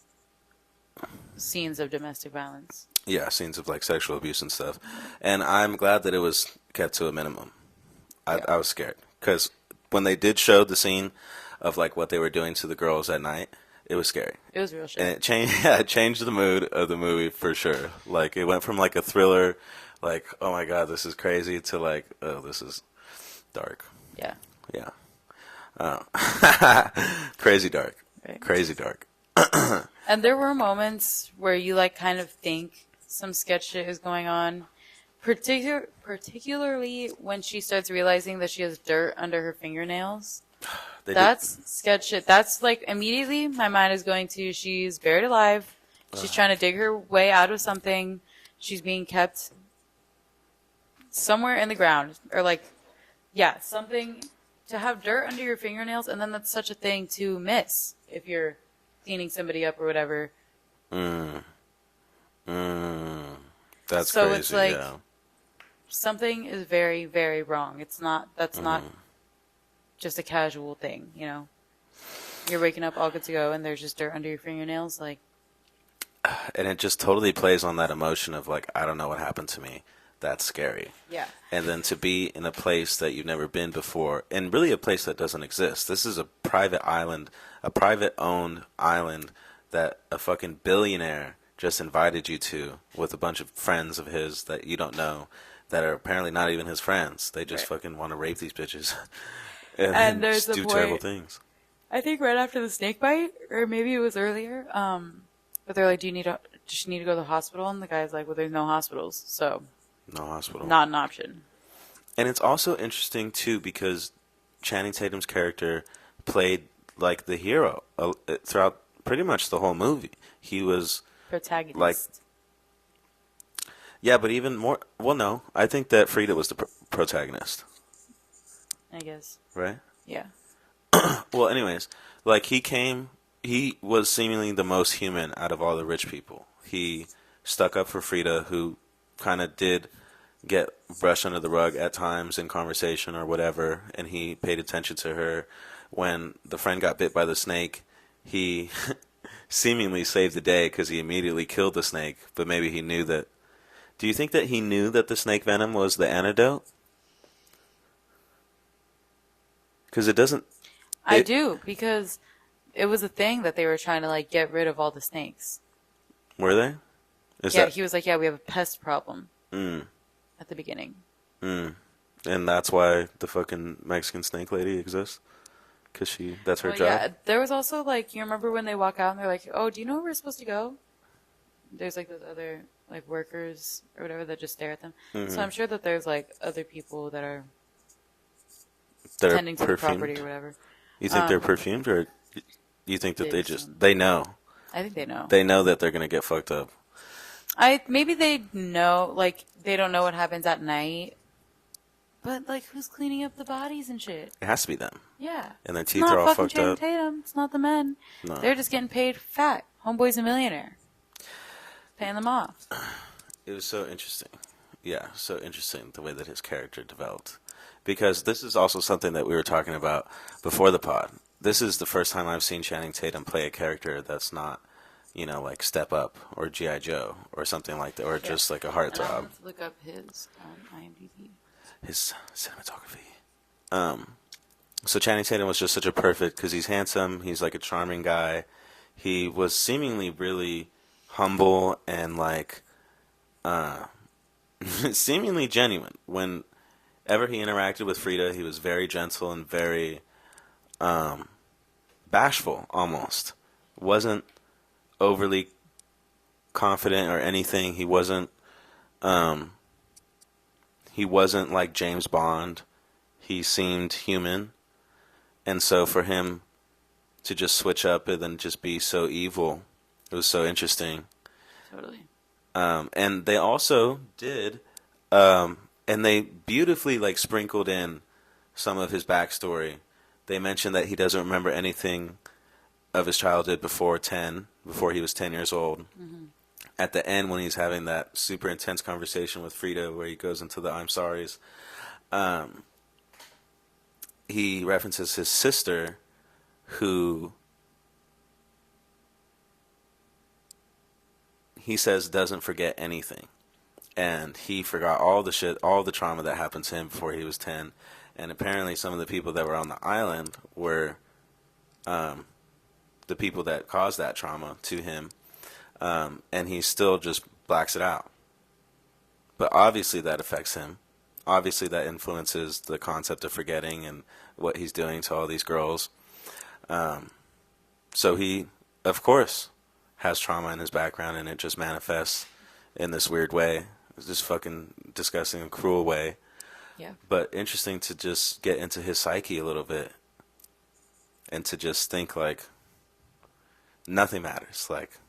scenes of domestic violence. Yeah, scenes of like sexual abuse and stuff. And I'm glad that it was kept to a minimum. I was scared because when they did show the scene of like what they were doing to the girls at night, it was scary. It was real shit. And it changed the mood of the movie for sure. Like it went from like a thriller, like, oh my God, this is crazy, to like, oh, this is dark. Yeah. Yeah. Crazy dark. Right. Crazy dark. And there were moments where you like kind of think some sketch shit is going on. Particularly when she starts realizing that she has dirt under her fingernails. That's sketch shit. That's like immediately my mind is going to, she's buried alive. She's trying to dig her way out of something. She's being kept somewhere in the ground, or like, yeah, something to have dirt under your fingernails, and then that's such a thing to miss if you're cleaning somebody up or whatever. That's so crazy. It's like, yeah. Something is very, very wrong. That's not just a casual thing, you know? You're waking up all good to go and there's just dirt under your fingernails, like. And it just totally plays on that emotion of like, I don't know what happened to me. That's scary. Yeah. And then to be in a place that you've never been before, and really a place that doesn't exist. This is a private island, a private owned island that a fucking billionaire just invited you to with a bunch of friends of his that you don't know, that are apparently not even his friends. They just fucking want to rape these bitches and there's just do terrible things. I think right after the snake bite, or maybe it was earlier, but they're like, does she need to go to the hospital? And the guy's like, well, there's no hospitals, so. No hospital. Not an option. And it's also interesting, too, because Channing Tatum's character played like the hero throughout pretty much the whole movie. He was protagonist. Like, yeah, but even more. Well, no, I think that Frida was the protagonist. I guess. Right? Yeah. Well, anyways, like he was seemingly the most human out of all the rich people. He stuck up for Frida, who kind of did get brushed under the rug at times in conversation or whatever, and he paid attention to her. When the friend got bit by the snake, he seemingly saved the day because he immediately killed the snake, but maybe he knew that Do you think that he knew that the snake venom was the antidote? Because it doesn't... I do, because it was a thing that they were trying to, like, get rid of all the snakes. Were they? He was like, yeah, we have a pest problem. At the beginning. And that's why the fucking Mexican snake lady exists? Because that's her job? Yeah, there was also, like, you remember when they walk out and they're like, oh, do you know where we're supposed to go? There's, like, those other, like, workers or whatever that just stare at them. So I'm sure that there's, like, other people that are tending to the property or whatever. You think they're perfumed, or you think that they know? I think they know. They know that they're going to get fucked up. Maybe they know, like, they don't know what happens at night. But, like, who's cleaning up the bodies and shit? It has to be them. Yeah. And their teeth are all fucked up. It's not fucking Channing Tatum. It's not the men. No. They're just getting paid fat. Homeboy's a millionaire. Paying them off. It was so interesting. Yeah, so interesting the way that his character developed. Because this is also something that we were talking about before the pod. This is the first time I've seen Channing Tatum play a character that's not, you know, like Step Up or G.I. Joe or something like that, or just like a heartthrob. I want to look up his IMDb. His cinematography. So Channing Tatum was just such a perfect, because he's handsome, he's like a charming guy. He was seemingly really humble and like seemingly genuine. Whenever he interacted with Frida, he was very gentle and very bashful almost. Wasn't overly confident or anything. He wasn't like James Bond. He seemed human. And so for him to just switch up and then just be so evil, it was so interesting. Totally. And they also did, and they beautifully like sprinkled in some of his backstory. They mentioned that he doesn't remember anything of his childhood before he was 10 years old. Mm-hmm. At the end, when he's having that super intense conversation with Frida, where he goes into the I'm sorries, he references his sister, who he says doesn't forget anything. And he forgot all the shit, all the trauma that happened to him before he was 10. And apparently some of the people that were on the island were the people that caused that trauma to him. And he still just blacks it out. But obviously that affects him. Obviously that influences the concept of forgetting and what he's doing to all these girls. So he, of course, has trauma in his background, and it just manifests in this weird way. It's just fucking disgusting and cruel way. Yeah. But interesting to just get into his psyche a little bit and to just think like nothing matters. Like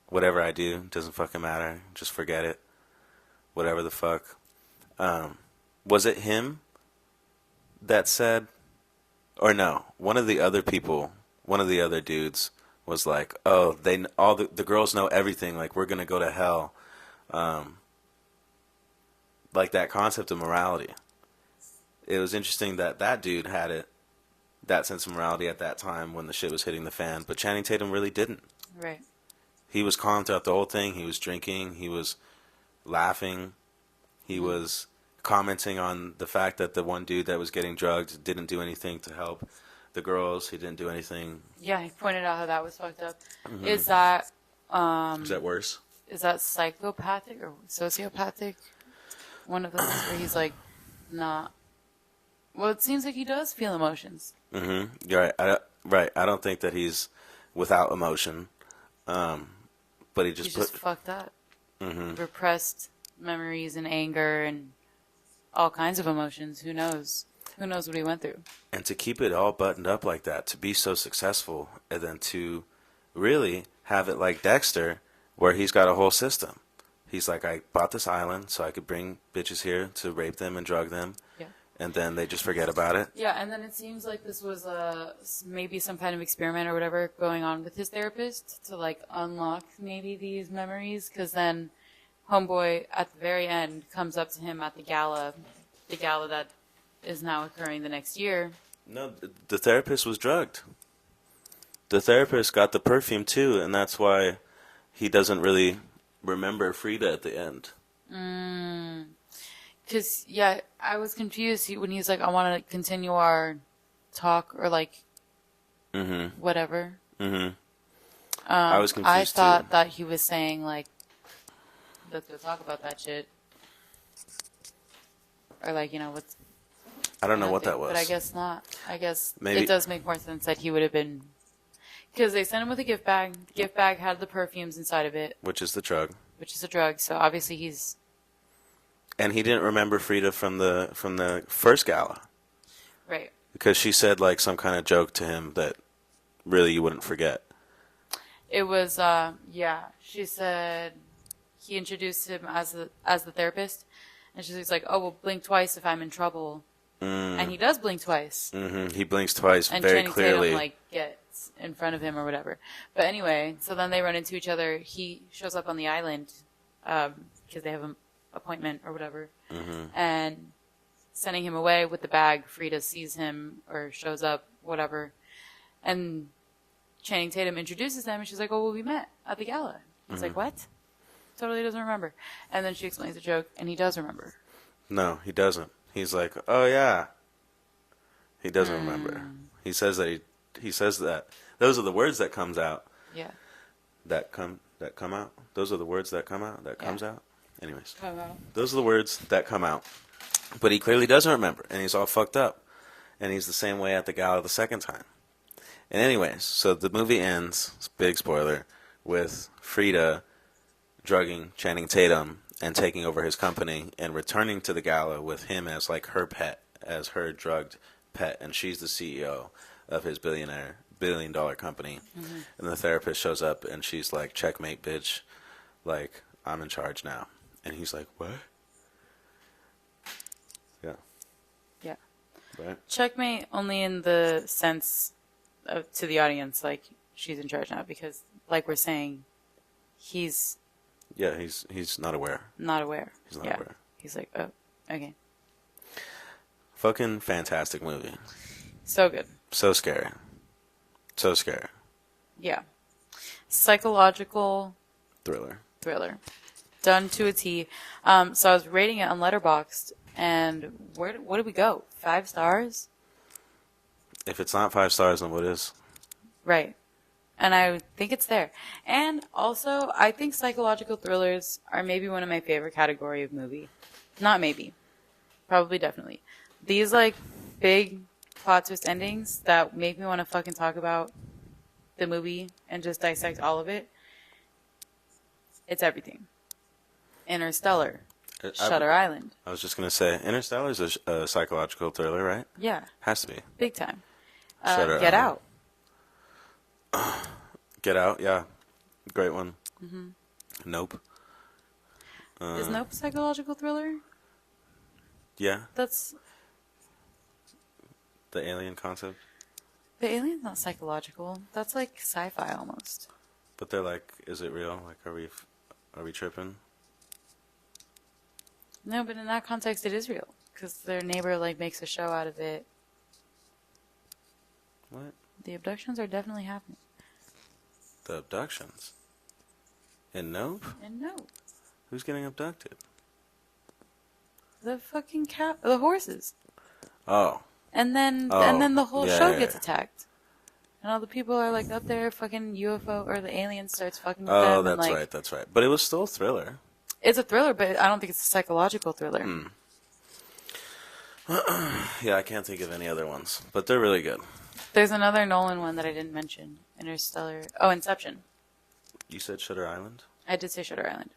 whatever I do doesn't fucking matter. Just forget it. Whatever the fuck. Was it him that said, or no, one of the other dudes was like, oh, all the girls know everything, like we're gonna go to hell. Like that concept of morality. It was interesting that dude had that sense of morality at that time when the shit was hitting the fan, but Channing Tatum really didn't. Right. He was calm throughout the whole thing. He was drinking. He was laughing. He was commenting on the fact that the one dude that was getting drugged didn't do anything to help the girls. He didn't do anything. Yeah, he pointed out how that was fucked up. Mm-hmm. Is that worse? Is that psychopathic or sociopathic? One of those where he's like, not. Well, it seems like he does feel emotions. Mm-hmm. You're right. Right. I don't think that he's without emotion. But he's just fucked up. Mm-hmm. Repressed memories and anger and all kinds of emotions. Who knows? Who knows what he went through? And to keep it all buttoned up like that, to be so successful, and then to really have it like Dexter, where he's got a whole system. He's like, I bought this island so I could bring bitches here to rape them and drug them. Yeah. And then they just forget about it. Yeah, and then it seems like this was maybe some kind of experiment or whatever going on with his therapist to like unlock maybe these memories, because then Homeboy at the very end comes up to him at the gala that is now occurring the next year. No, the therapist was drugged. The therapist got the perfume too, and that's why he doesn't really remember Frida at the end. Because, yeah, I was confused when he was like, I want to continue our talk or like whatever. I was confused I thought that he was saying like, let's go talk about that shit. Or like, what's... I don't know what that was. But I guess not. I guess Maybe. It does make more sense that he would have been... Because they sent him with a gift bag. The gift bag had the perfumes inside of it. Which is the drug. Which is a drug, so obviously he's... And he didn't remember Frida from the first gala. Right. Because she said like some kind of joke to him that really you wouldn't forget. It was, she said he introduced him as the therapist. And she's like, oh, well, blink twice if I'm in trouble. And he does blink twice. Mm-hmm. He blinks twice and very Channing clearly. Tatum, like, gets in front of him or whatever. But anyway, so then they run into each other. He shows up on the island because they have an appointment or whatever. And sending him away with the bag, Frida sees him or shows up, whatever. And Channing Tatum introduces them, and she's like, oh, well, we met at the gala. He's like, what? Totally doesn't remember. And then she explains the joke, and he does remember. No, he doesn't. He's like, oh, yeah. He doesn't remember. He says that he says that. Those are the words that comes out. Yeah. That come out. Those are the words that come out. That comes out. Anyways. Come out. Those are the words that come out. But he clearly doesn't remember, and he's all fucked up. And he's the same way at the gala the second time. And anyways, so the movie ends, big spoiler, with Frida drugging Channing Tatum and taking over his company and returning to the gala with him as like her pet, as her drugged pet, and she's the CEO of his billion-dollar company. And the therapist shows up and she's like, checkmate, bitch, like, I'm in charge now. And he's like, what? Yeah. Right? Checkmate only in the sense of, to the audience, like, she's in charge now, because, like we're saying, he's... Yeah, he's not aware. Not aware. He's not aware. He's like, oh, okay. Fucking fantastic movie. So good. So scary. So scary. Yeah. Psychological... Thriller. Done to a T. So I was rating it on Letterboxd, and what did we go? 5 stars? If it's not 5 stars, then what is? Right. And I think it's there. And also, I think psychological thrillers are maybe one of my favorite category of movie. Not maybe. Probably definitely. These, like, big plot twist endings that make me want to fucking talk about the movie and just dissect all of it. It's everything. Interstellar. Shutter Island. I was just going to say, Interstellar is a psychological thriller, right? Yeah. Has to be. Big time. Shutter Get Island. Out. Get Out, yeah. Great one. Nope. Is Nope a psychological thriller? Yeah. That's... The alien concept. The alien's not psychological. That's like sci-fi almost. But they're like, is it real? Like, are we tripping? No, but in that context, it is real. Because their neighbor, like, makes a show out of it. What? The abductions are definitely happening. The abductions? In Nope? And no. Who's getting abducted? The fucking the horses. Oh. And then the whole show gets yeah. attacked. And all the people are, like, up there, fucking UFO, or the alien starts fucking with Oh, them. that's right. But it was still a thriller. It's a thriller, but I don't think it's a psychological thriller. Yeah, I can't think of any other ones. But they're really good. There's another Nolan one that I didn't mention. Interstellar. Oh, Inception. You said Shutter Island? I did say Shutter Island.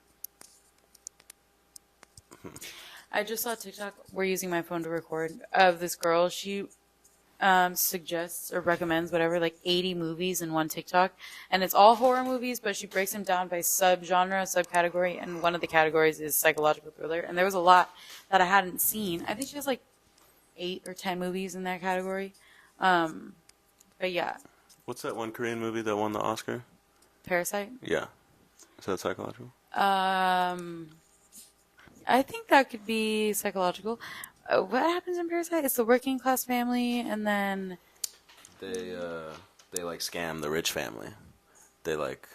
I just saw TikTok. We're using my phone to record. Of this girl. She suggests or recommends whatever, like 80 movies in one TikTok. And it's all horror movies, but she breaks them down by subgenre, subcategory. And one of the categories is psychological thriller. And there was a lot that I hadn't seen. I think she has like 8 or 10 movies in that category. But yeah. What's that one Korean movie that won the Oscar? Parasite? Yeah. Is that psychological? I think that could be psychological. What happens in Parasite? It's the working class family, and then They like scam the rich family. They like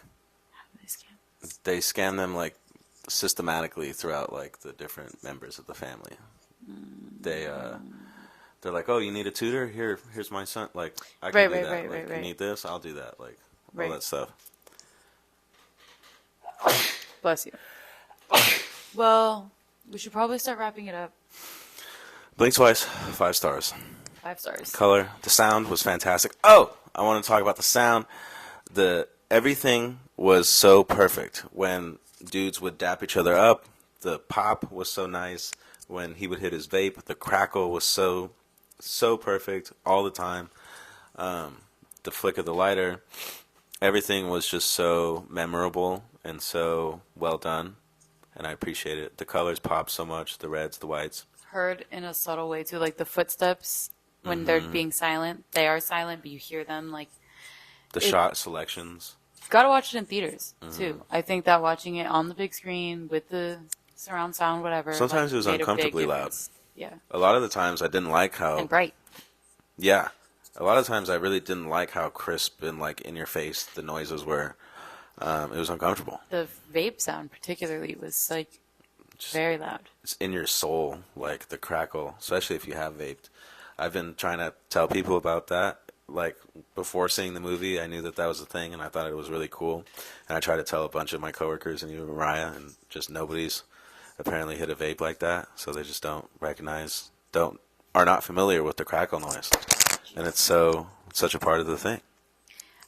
how do they scam? they scam them like systematically throughout like the different members of the family. They're like, oh, you need a tutor? Here's my son. Like, I can do that. Like, you need this? I'll do that. Like, all that stuff. Bless you. Well, we should probably start wrapping it up. Blink Twice, 5 stars. 5 stars. Color, the sound was fantastic. Oh, I want to talk about the sound. Everything was so perfect. When dudes would dap each other up, the pop was so nice. When he would hit his vape, the crackle was so perfect all the time. The flick of the lighter, everything was just so memorable and so well done, and I appreciate it. The colors pop so much, the reds, the whites. Heard in a subtle way too, like the footsteps when they're being silent. They are silent, but you hear them. Like the shot selections. Gotta watch it in theaters too. I think that watching it on the big screen with the surround sound, whatever. Sometimes it was uncomfortably loud. Yeah. A lot of the times I didn't like how... And bright. Yeah. A lot of times I really didn't like how crisp and like in your face the noises were. It was uncomfortable. The vape sound particularly was like very loud. It's in your soul, like the crackle, especially if you have vaped. I've been trying to tell people about that. Like before seeing the movie, I knew that was a thing, and I thought it was really cool. And I tried to tell a bunch of my coworkers and even Mariah, and just nobody's apparently hit a vape like that. So they just don't recognize, are not familiar with the crackle noise, and it's such a part of the thing.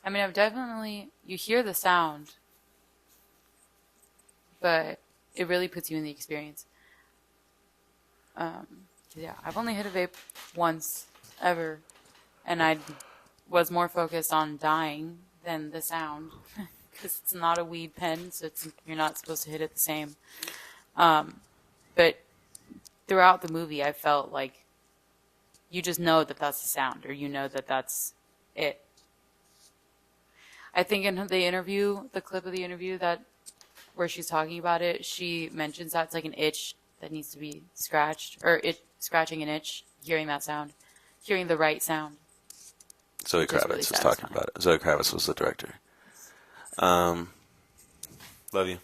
I mean, you hear the sound, but it really puts you in the experience. Yeah, I've only hit a vape once ever, and I was more focused on dying than the sound, because it's not a weed pen, so you're not supposed to hit it the same. But throughout the movie, I felt like you just know that that's the sound, or you know that that's it. I think in the clip of the interview where she's talking about it, she mentions that it's like an itch that needs to be scratched, or scratching an itch, hearing that sound, hearing the right sound. Zoe Kravitz was talking about it. Zoe Kravitz was the director. Love you.